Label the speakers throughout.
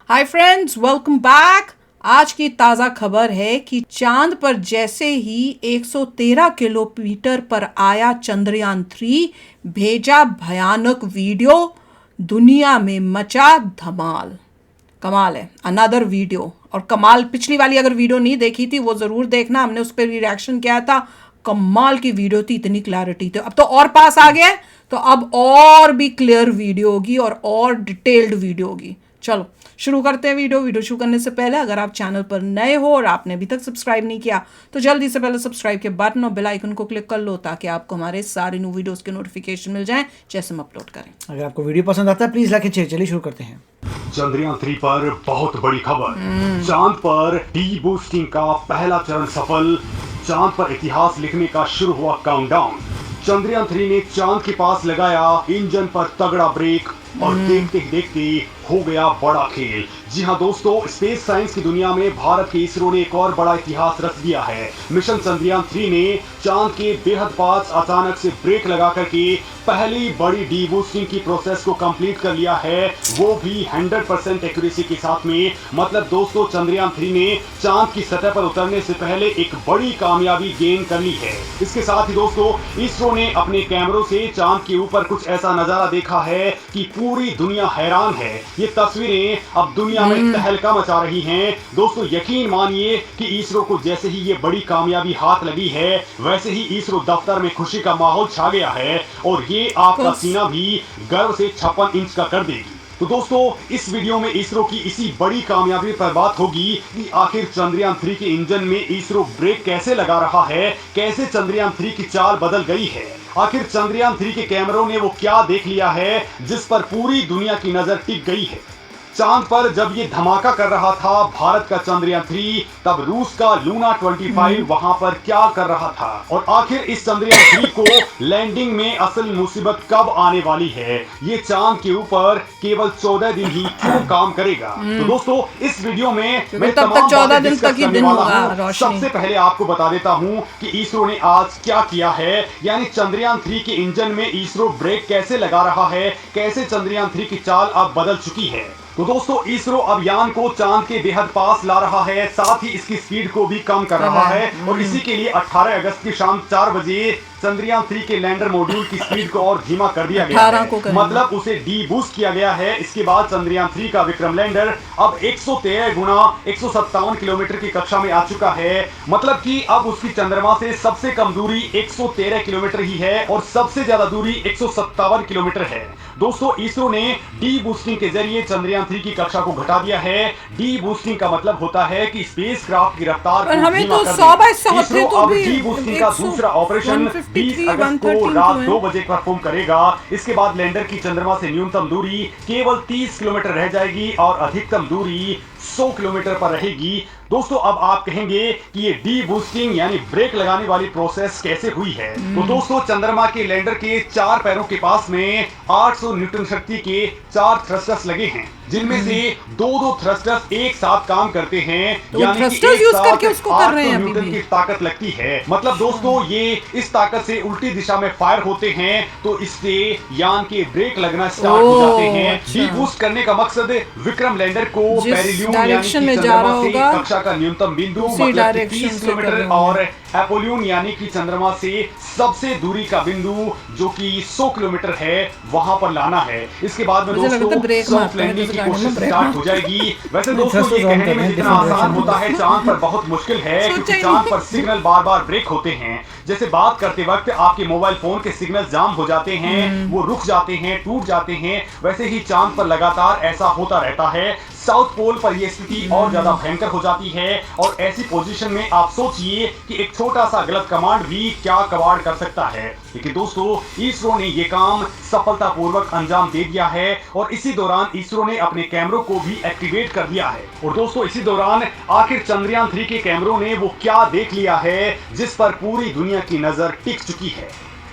Speaker 1: Hi friends, welcome back. आज की ताज़ा खबर है कि चांद पर जैसे ही 113 किलोमीटर पर आया चंद्रयान 3, भेजा भयानक वीडियो, दुनिया में मचा धमाल। कमाल है। अनदर वीडियो और कमाल। पिछली वाली अगर वीडियो नहीं देखी थी वो ज़रूर देखना, हमने उस पर भी रिएक्शन किया था। कमाल की वीडियो थी, इतनी क्लैरिटी थी। अब तो और पास आ गया, तो अब और भी क्लियर वीडियो होगी और डिटेल्ड वीडियो होगी। चलो शुरू करते हैं वीडियो शुरू करने से पहले अगर आप चैनल पर नए हो और आपने अभी तक सब्सक्राइब नहीं किया तो जल्दी से पहले सब्सक्राइब के बटन और बेल आइकन को क्लिक कर लो ताकि आपको हमारे सारे न्यू वीडियोस के नोटिफिकेशन मिल जाएं जैसे हम अपलोड करें।
Speaker 2: अगर आपको वीडियो पसंद आता है प्लीज लाइक शेयर। चलिए शुरू करते हैं।
Speaker 3: चंद्रयान 3 पर बहुत बड़ी खबर। चांद पर डी बूस्टिंग का पहला चरण सफल। चांद पर इतिहास लिखने का शुरू हुआ काउंटडाउन। चंद्रयान 3 ने चांद के पास लगाया इंजन पर तगड़ा ब्रेक और देखते ही देखते हो गया बड़ा खेल। जी हां दोस्तों, स्पेस साइंस की दुनिया में भारत के इसरो ने एक और बड़ा इतिहास रच दिया है। मिशन चंद्रयान 3 ने चांद के बेहद पास अचानक से ब्रेक लगा करके पहली बड़ी डी बूस्टिंग की प्रोसेस को कंप्लीट कर लिया है, वो भी 100% एक्यूरेसी के साथ में। मतलब दोस्तों, चंद्रयान 3 ने चांद की सतह पर उतरने से पहले एक बड़ी कामयाबी गेन कर ली है। इसके साथ ही दोस्तों, इसरो ने अपने कैमरों से चांद के ऊपर कुछ ऐसा नजारा देखा है कि पूरी दुनिया हैरान है। ये तस्वीरें अब दुनिया में तहलका मचा रही हैं। दोस्तों यकीन मानिए कि इसरो को जैसे ही ये बड़ी कामयाबी हाथ लगी है वैसे ही इसरो दफ्तर में खुशी का माहौल छा गया है और ये आपका सीना भी गर्व से 56 इंच का कर देगी। तो दोस्तों इस वीडियो में इसरो की इसी बड़ी कामयाबी पर बात होगी कि आखिर चंद्रयान 3 के इंजन में इसरो ब्रेक कैसे लगा रहा है, कैसे चंद्रयान 3 की चाल बदल गई है, आखिर चंद्रयान 3 के कैमरों ने वो क्या देख लिया है जिस पर पूरी दुनिया की नजर टिक गई है। चांद पर जब ये धमाका कर रहा था भारत का चंद्रयान 3, तब रूस का लूना 25 वहां पर क्या कर रहा था और आखिर इस चंद्रयान 3 को लैंडिंग में असल मुसीबत कब आने वाली है, ये चांद के ऊपर केवल 14 दिन ही क्यों काम करेगा। तो दोस्तों इस वीडियो में मैं
Speaker 1: तब तक 14 दिन तक ही दिन होगा।
Speaker 3: सबसे पहले आपको बता देता हूं कि इसरो ने आज क्या किया है, यानी चंद्रयान 3 के इंजन में इसरो ब्रेक कैसे लगा रहा है, कैसे चंद्रयान 3 की चाल अब बदल चुकी है। तो दोस्तों इसरो अब यान को चांद के बेहद पास ला रहा है, साथ ही इसकी स्पीड को भी कम कर रहा है और इसी के लिए 18 अगस्त की शाम 4 बजे चंद्रयान 3 के लैंडर मॉड्यूल की स्पीड को और धीमा कर दिया गया है, मतलब उसे डी बूस्ट किया गया है। इसके बाद चंद्रयान 3 का विक्रम लैंडर अब 113 गुना 157 किलोमीटर की कक्षा में आ चुका है, मतलब कि अब उसकी चंद्रमा से सबसे कम दूरी 113 किलोमीटर ही है और सबसे ज्यादा दूरी 157 किलोमीटर है। दोस्तों इसरो ने डी बूस्टिंग के जरिए चंद्रयान 3 की कक्षा को घटा दिया है। डी बूस्टिंग का मतलब होता है कि स्पेसक्राफ्ट की रफ्तार को धीमा कर देना। इसरो अब डी बूस्टिंग का दूसरा ऑपरेशन 20 अगस्त को रात 2 बजे परफॉर्म करेगा। इसके बाद लैंडर की चंद्रमा से न्यूनतम दूरी केवल 30 किलोमीटर रह जाएगी और अधिकतम दूरी 100 किलोमीटर पर रहेगी। दोस्तों अब आप कहेंगे कि ये डी बूस्टिंग यानी ब्रेक लगाने वाली प्रोसेस कैसे हुई है। तो दोस्तों चंद्रमा के लैंडर के 4 पैरों के पास में 800 न्यूटन शक्ति के 4 थ्रस्टर्स लगे हैं, जिनमें से दो थ्रस्टर्स एक साथ काम करते हैं,
Speaker 1: तो
Speaker 3: यानी कि
Speaker 1: यूज करके उसको कर रहे हैं।
Speaker 3: न्यूटन की ताकत लगती है। मतलब दोस्तों ये इस ताकत से उल्टी दिशा में फायर होते हैं तो इससे यान के ब्रेक लगना स्टार्ट हो जाते हैं। डी बूस्ट करने का मकसद विक्रम लैंडर को पेरिलियन यानी कि चंद्रमा से कक्षा का न्यूनतम बिंदु मतलब 30 किलोमीटर और एपोलियन यानी कि चंद्रमा से सबसे दूरी का बिंदु जो कि 100 किलोमीटर है वहां पर लाना है। इसके बाद में दोस्तों सॉफ्ट लैंडिंग की कोशिश स्टार्ट हो जाएगी। वैसे दोस्तों ये कहने में जितना आसान होता है चांद पर बहुत मुश्किल है, क्योंकि चांद पर सिग्नल बार बार ब्रेक होते हैं। जैसे बात करते वक्त आपके मोबाइल फोन के सिग्नल जाम हो जाते हैं, वो रुक जाते हैं, टूट जाते हैं, वैसे ही चांद पर लगातार ऐसा होता रहता है। साउथ पोल पर यह स्थिति और ज्यादा भयंकर हो जाती है और ऐसी पोजीशन में आप सोचिए कि एक छोटा सा गलत कमांड भी क्या कबाड़ कर सकता है। लेकिन दोस्तों इसरो ने यह काम सफलतापूर्वक अंजाम दे दिया है और इसी दौरान इसरो ने अपने कैमरों को भी एक्टिवेट कर दिया है। और दोस्तों इसी दौरान आखिर चंद्रयान 3 के कैमरों ने वो क्या देख लिया है जिस पर पूरी दुनिया की नजर टिक चुकी है।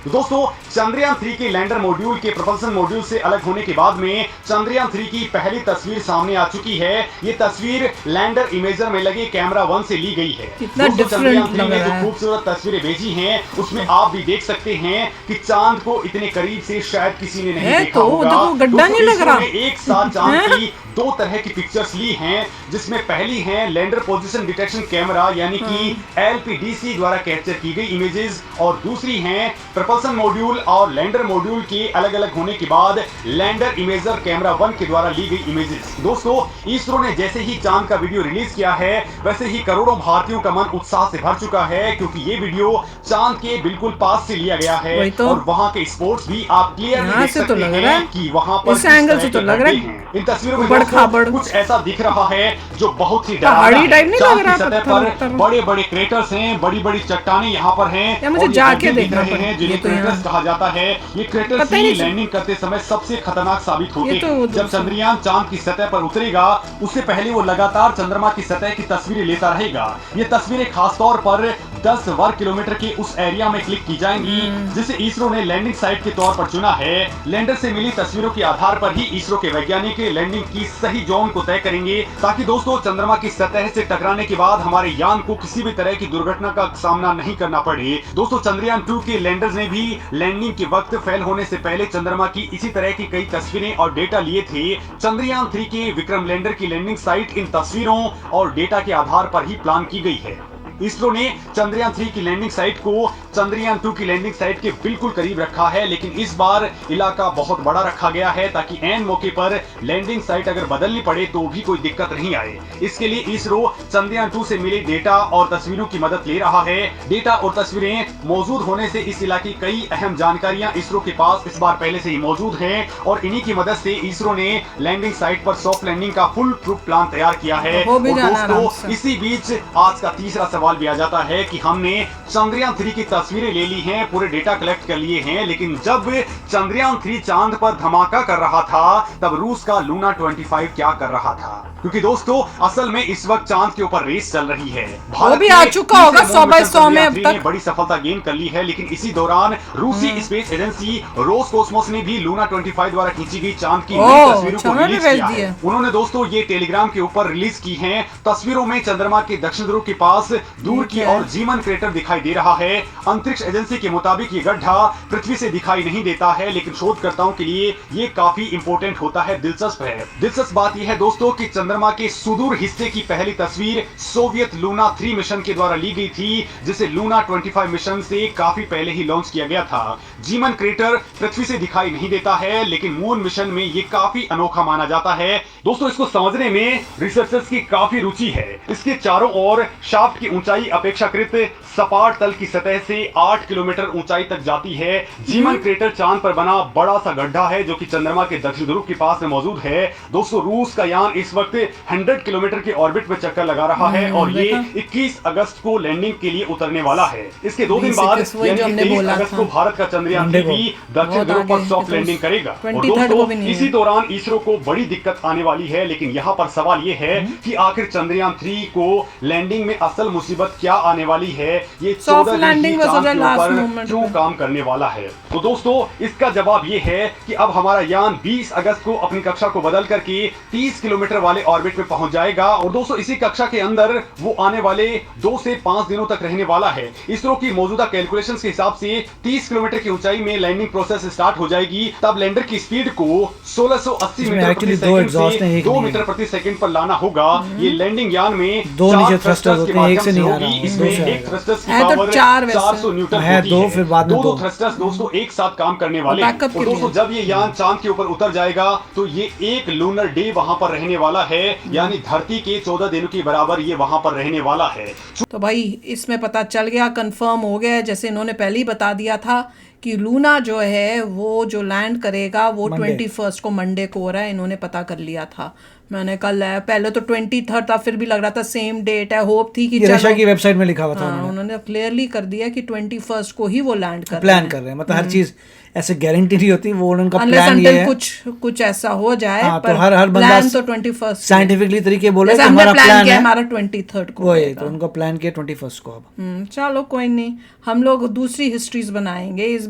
Speaker 3: तो दोस्तों चंद्रयान 3 के लैंडर मॉड्यूल के प्रोपल्सन मॉड्यूल से अलग होने के बाद में चंद्रयान 3 की पहली तस्वीर सामने आ चुकी है। ये तस्वीर लैंडर इमेजर में लगे कैमरा 1 से ली गई है।
Speaker 1: कितना
Speaker 3: दोस्तों चंद्रयान 3
Speaker 1: लग
Speaker 3: ने
Speaker 1: रहा
Speaker 3: जो
Speaker 1: है।
Speaker 3: खूबसूरत तस्वीरें भेजी हैं उसमें आप भी देख सकते हैं कि चांद को इतने करीब से शायद किसी ने नहीं
Speaker 1: है
Speaker 3: देखा
Speaker 1: तो,
Speaker 3: होगा।
Speaker 1: देखो, गड्ढा
Speaker 3: दोस्तों,
Speaker 1: नहीं लग
Speaker 3: इसरो
Speaker 1: रहा।
Speaker 3: ने एक साथ चांद
Speaker 1: हैं?
Speaker 3: की दो तरह की पिक्चर्स ली हैं, जिसमें पहली है लैंडर पोजीशन डिटेक्शन कैमरा यानी कि LPDC द्वारा कैप्चर की गई इमेजेस, और दूसरी है प्रोपल्सन मॉड्यूल और लैंडर मॉड्यूल के अलग अलग होने के बाद लैंडर इमेजर कैमरा 1 के द्वारा ली गई इमेजेस। दोस्तों इसरो ने जैसे ही चांद का वीडियो रिलीज किया है वैसे ही करोड़ों भारतीयों का मन उत्साह से भर चुका है, क्योंकि ये वीडियो चांद के बिल्कुल पास से लिया गया है
Speaker 1: वही तो।
Speaker 3: और वहां के स्पोर्ट्स भी आप क्लियरली
Speaker 1: यहाँ
Speaker 3: देख
Speaker 1: से तो
Speaker 3: सकते
Speaker 1: लग रहा
Speaker 3: हैं
Speaker 1: है।
Speaker 3: कि वहां पर
Speaker 1: इस
Speaker 3: किस
Speaker 1: एंगल
Speaker 3: तरह
Speaker 1: से तो
Speaker 3: के
Speaker 1: लग रहा है
Speaker 3: गड्ढे हैं। इन तस्वीरों में
Speaker 1: उबड़
Speaker 3: दोस्तों
Speaker 1: खाबड़।
Speaker 3: कुछ ऐसा दिख रहा है जो बहुत ही
Speaker 1: पहाड़ी
Speaker 3: डरावना है।
Speaker 1: टाइप नहीं
Speaker 3: चांद
Speaker 1: लग रहा,
Speaker 3: की सतह
Speaker 1: पत्थर
Speaker 3: पर
Speaker 1: वत्थर।
Speaker 3: बड़े बड़े क्रेटर्स हैं, बड़ी बड़ी चट्टानें यहाँ पर हैं
Speaker 1: या मुझे
Speaker 3: और ये
Speaker 1: जाके
Speaker 3: गड्ढे दिख
Speaker 1: देखना
Speaker 3: रहे हैं
Speaker 1: पड़ेगा।
Speaker 3: जिन्हें
Speaker 1: ये तो यहाँ-
Speaker 3: क्रेटर्स कहा जाता है। ये क्रेटर्स
Speaker 1: पता ही
Speaker 3: ही
Speaker 1: नहीं चल-
Speaker 3: लैंडिंग करते समय सबसे खतरनाक साबित होते
Speaker 1: ये तो
Speaker 3: हैं। जब
Speaker 1: दूसरा-
Speaker 3: चंद्रयान चांद की सतह पर उतरेगा उससे पहले वो लगातार चंद्रमा की सतह की तस्वीरें लेता रहेगा। ये तस्वीरें खासतौर पर 10 वर्ग किलोमीटर के उस एरिया में क्लिक की जाएंगी जिसे इसरो ने लैंडिंग साइट के तौर पर चुना है। लैंडर से मिली तस्वीरों के आधार पर ही इसरो के वैज्ञानिक लैंडिंग की सही जोन को तय करेंगे, ताकि दोस्तों चंद्रमा की सतह से टकराने के बाद हमारे यान को किसी भी तरह की दुर्घटना का सामना नहीं करना पड़े। दोस्तों चंद्रयान 2 के लैंडर्स ने भी लैंडिंग के वक्त फेल होने से पहले चंद्रमा की इसी तरह की कई तस्वीरें और डेटा लिए थे। चंद्रयान 3 के विक्रम लैंडर की लैंडिंग साइट इन तस्वीरों और डेटा के आधार पर ही प्लान की गई है। इसरो ने चंद्रयान 3 की लैंडिंग साइट को चंद्रयान 2 की लैंडिंग साइट के बिल्कुल करीब रखा है, लेकिन इस बार इलाका बहुत बड़ा रखा गया है ताकि ऐन मौके पर लैंडिंग साइट अगर बदलनी पड़े तो भी कोई दिक्कत नहीं आए। इसके लिए इसरो चंद्रयान 2 से मिले डेटा और तस्वीरों की मदद ले रहा है। डेटा और तस्वीरें मौजूद होने से इस इलाके की कई अहम जानकारियां इसरो के पास इस बार पहले से ही मौजूद हैं और इन्हीं की मदद से इसरो ने लैंडिंग साइट पर सॉफ्ट लैंडिंग का फुल प्रूफ प्लान तैयार किया है।
Speaker 1: हो भी
Speaker 3: और
Speaker 1: जाना आराम
Speaker 3: दोस्तों
Speaker 1: से।
Speaker 3: इसी बीच आज का तीसरा सवाल भी आ जाता है कि हमने चंद्रयान 3 की तस्वीरें ले ली हैं, पूरे डेटा कलेक्ट कर लिए हैं, लेकिन जब चंद्रयान 3 चांद पर धमाका कर रहा था तब रूस का लूना 25 क्या कर रहा था? क्योंकि दोस्तों असल में इस वक्त चांद के ऊपर रेस चल रही है।
Speaker 1: वो भी आ चुका होगा 100 बाय 100 में अब तक।
Speaker 3: बड़ी सफलता गेन कर ली है, लेकिन इसी दौरान रूसी स्पेस एजेंसी रोसकोस्मोस ने भी लूना 25 द्वारा खींची गई चांद की नई तस्वीरों को
Speaker 1: चमन
Speaker 3: रिलीज
Speaker 1: भेज
Speaker 3: किया
Speaker 1: दिया।
Speaker 3: है। उन्होंने दोस्तों ये टेलीग्राम के ऊपर रिलीज की हैं। तस्वीरों में चंद्रमा के दक्षिण ध्रुव के पास दूर की और जीवन क्रेटर दिखाई दे रहा है। अंतरिक्ष एजेंसी के मुताबिक ये गड्ढा पृथ्वी से दिखाई नहीं देता है, लेकिन शोधकर्ताओं के लिए ये काफी इंपॉर्टेंट होता है, दिलचस्प है। दिलचस्प बात यह है दोस्तों कि चंद्रमा के सुदूर हिस्से की पहली तस्वीर सोवियत लूना 3 मिशन के द्वारा ली गई थी, जिसे लूना 25 मिशन से काफी पहले ही लॉन्च किया गया था। जीवन क्रेटर पृथ्वी से दिखाई नहीं देता है, लेकिन मून मिशन में ये काफी अनोखा माना जाता है। दोस्तों इसको समझने में रिसर्चर्स की काफी रुचि है। इसके चारों ओर शाफ्ट की ऊंचाई अपेक्षाकृत सपाट तल की सतह से 8 किलोमीटर ऊंचाई तक जाती है। जीवन क्रेटर चांद पर बना बड़ा सा गड्ढा है जो कि चंद्रमा के दक्षिण ध्रुव के पास में मौजूद है। दोस्तों रूस का यान इस वक्त 100 किलोमीटर के ऑर्बिट में चक्कर लगा रहा है और ये 21 अगस्त को लैंडिंग के लिए उतरने वाला है। इसके 2 दिन बाद यानी 23 अगस्त को भारत का चंद्रयान 3 भी दक्षिण ध्रुव पर सॉफ्ट लैंडिंग करेगा। और दोस्तों इसी दौरान इसरो को बड़ी दिक्कत आने वाली है, लेकिन यहाँ पर सवाल ये है कि आखिर चंद्रयान 3 को लैंडिंग में असल मुसीबत क्या आने वाली है, ये 14
Speaker 1: लैंडिंग
Speaker 3: दिन ही चांद के
Speaker 1: लास्ट
Speaker 3: ऊपर
Speaker 1: मोमेंट
Speaker 3: क्यों काम करने वाला है। तो दोस्तों इसका जवाब ये है कि अब हमारा यान 20 अगस्त को अपनी कक्षा को बदल करके 30 किलोमीटर वाले ऑर्बिट में पहुंच जाएगा और दोस्तों इसी कक्षा के अंदर वो आने वाले 2 से 5 दिनों तक रहने वाला है। इसरो की मौजूदा कैलकुलेशंस के हिसाब से 30 किलोमीटर की ऊंचाई में लैंडिंग प्रोसेस स्टार्ट हो जाएगी। तब लैंडर की स्पीड को 1680 मीटर प्रति सेकंड से 2 मीटर प्रति सेकंड पर लाना होगा। ये लैंडिंग यान में
Speaker 2: 2 नीचे
Speaker 3: 4
Speaker 2: थ्रस्टर्स होते हैं, एक से नहीं आ रहा,
Speaker 3: इसमें
Speaker 2: दो से
Speaker 3: एक थ्रस्टर्स की
Speaker 1: है तो
Speaker 3: पावर
Speaker 1: 4 वैसे।
Speaker 3: 400 न्यूटन
Speaker 2: है
Speaker 3: होती
Speaker 2: 2
Speaker 3: है।
Speaker 2: फिर बाद में 2
Speaker 3: थ्रस्टर्स दोस्तों एक साथ काम करने वाले हैं।
Speaker 1: बैकअप
Speaker 3: और
Speaker 1: के
Speaker 3: दोस्तों
Speaker 1: लिए।
Speaker 3: जब ये यान चांद के ऊपर उतर जाएगा तो ये एक लूनर डे वहां पर रहने वाला है, यानी धरती के 14 दिनों के बराबर ये वहां पर रहने वाला है।
Speaker 1: तो भाई इसमें पता चल गया, कंफर्म हो गया, जैसे इन्होंने पहले ही बता दिया था कि लूना जो है वो जो लैंड करेगा वो 21 को मंडे को हो रहा है। इन्होंने पता कर लिया था। मैंने कल पहले तो 23 था, फिर भी लग रहा था सेम डेट है। होप थी कि
Speaker 2: रशिया की वेबसाइट में लिखा हुआ था।
Speaker 1: उन्होंने क्लियरली कर दिया कि 21 को ही वो लैंड कर
Speaker 2: प्लान कर रहे हैं, मतलब हर चीज ऐसे गारंटी नहीं होती, वो उनका
Speaker 1: अनलेस
Speaker 2: प्लान ये
Speaker 1: अनटिल
Speaker 2: है।
Speaker 1: कुछ ऐसा हो जाए।
Speaker 2: हाँ,
Speaker 1: पर
Speaker 2: तो हर बंदा
Speaker 1: प्लान तो 21
Speaker 2: साइंटिफिकली तरीके बोले
Speaker 1: जैसे
Speaker 2: कि
Speaker 1: हमने
Speaker 2: हमारा
Speaker 1: प्लान
Speaker 2: प्लान
Speaker 1: किया
Speaker 2: है
Speaker 1: हमारा 23 को
Speaker 2: वही,
Speaker 1: होगा।
Speaker 2: तो उनका प्लान किया 21 को। अब
Speaker 1: चलो कोई नहीं, हम लोग दूसरी हिस्ट्रीज बनाएंगे। इस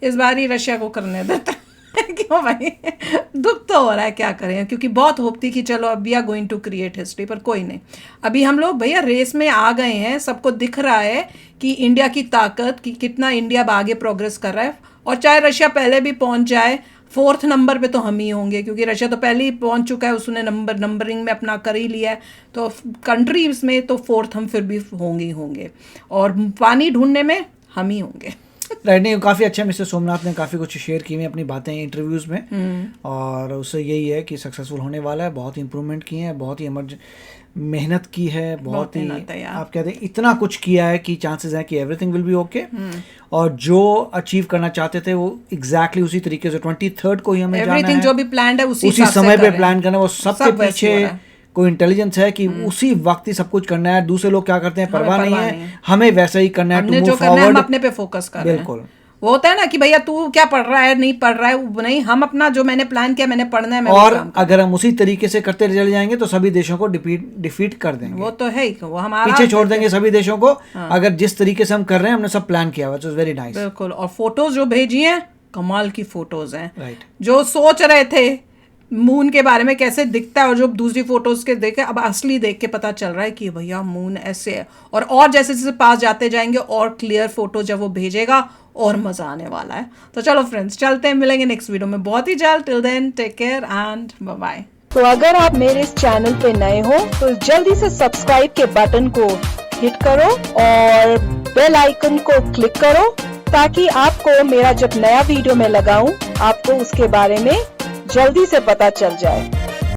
Speaker 1: इस बार ही रशिया को करने देते क्यों भाई, दुख तो हो रहा है, क्या करें, क्योंकि बहुत होप थी कि चलो अब we are going to create history, पर कोई नहीं। अभी हम लोग भैया रेस में आ गए हैं, सबको दिख रहा है कि इंडिया की ताकत, कि कितना इंडिया आगे प्रोग्रेस कर रहा है। और चाहे रशिया पहले भी पहुंच जाए, 4th नंबर पे तो हम ही होंगे, क्योंकि रशिया तो पहले ही पहुंच चुका है, उसने नंबरिंग में अपना कर ही लिया है। तो कंट्रीज में तो 4th हम फिर भी होंगे ही होंगे, और पानी ढूंढने में हम ही होंगे।
Speaker 2: राइट, नहीं काफ़ी अच्छा मिस्टर सोमनाथ ने काफ़ी कुछ शेयर की हैं अपनी बातें इंटरव्यूज़ में, और उससे यही है कि सक्सेसफुल होने वाला है। बहुत इंप्रूवमेंट किए हैं, बहुत ही मेहनत की है, बहुत ही आप कहते हैं इतना कुछ किया है कि चांसेस हैं कि एवरीथिंग विल बी ओके। और जो अचीव करना चाहते थे वो एग्जैक्टली उसी तरीके से 23rd को ही हमें जाना है,
Speaker 1: जो भी प्लान है उसी
Speaker 2: समय पे प्लान करना है। वो सबके पीछे कोई इंटेलिजेंस है कि उसी वक्त ही सब कुछ करना है, दूसरे लोग क्या करते हैं परवाह नहीं है, हमें वैसा ही करना है।
Speaker 1: हमने जो करना है हम अपने पे फोकस कर रहे हैं।
Speaker 2: बिल्कुल,
Speaker 1: वो होता है ना कि भैया तू क्या पढ़ रहा है, नहीं पढ़ रहा है, नहीं, हम अपना जो मैंने प्लान किया मैंने पढ़ना है,
Speaker 2: और अगर हम उसी तरीके से करते चले जाएंगे तो सभी देशों को डिफीट कर देंगे।
Speaker 1: वो तो है ही, वो हमारा
Speaker 2: पीछे छोड़ देंगे सभी देशों को। अगर जिस तरीके से हम कर रहे हैं, हमने सब प्लान किया हुआ, इट्स वेरी नाइस।
Speaker 1: बिल्कुल, और फोटोज जो भेजी हैं कमाल की फोटोज हैं।
Speaker 2: राइट,
Speaker 1: जो सोच रहे थे मून के बारे में कैसे दिखता है, और जो दूसरी फोटोज के देखे, अब असली देख के पता चल रहा है कि भैया मून ऐसे है। और जैसे जैसे पास जाते जाएंगे और क्लियर फोटो जब वो भेजेगा और मजा आने वाला है। तो चलो फ्रेंड्स, चलते हैं, मिलेंगे नेक्स्ट वीडियो में बहुत ही जल्द। Till then take care and bye bye.
Speaker 4: तो अगर आप मेरे इस चैनल पे नए हो तो जल्दी से सब्सक्राइब के बटन को हिट करो और बेल आइकन को क्लिक करो, ताकि आपको मेरा जब नया वीडियो मैं लगाऊं आपको उसके बारे में जल्दी से पता चल जाए।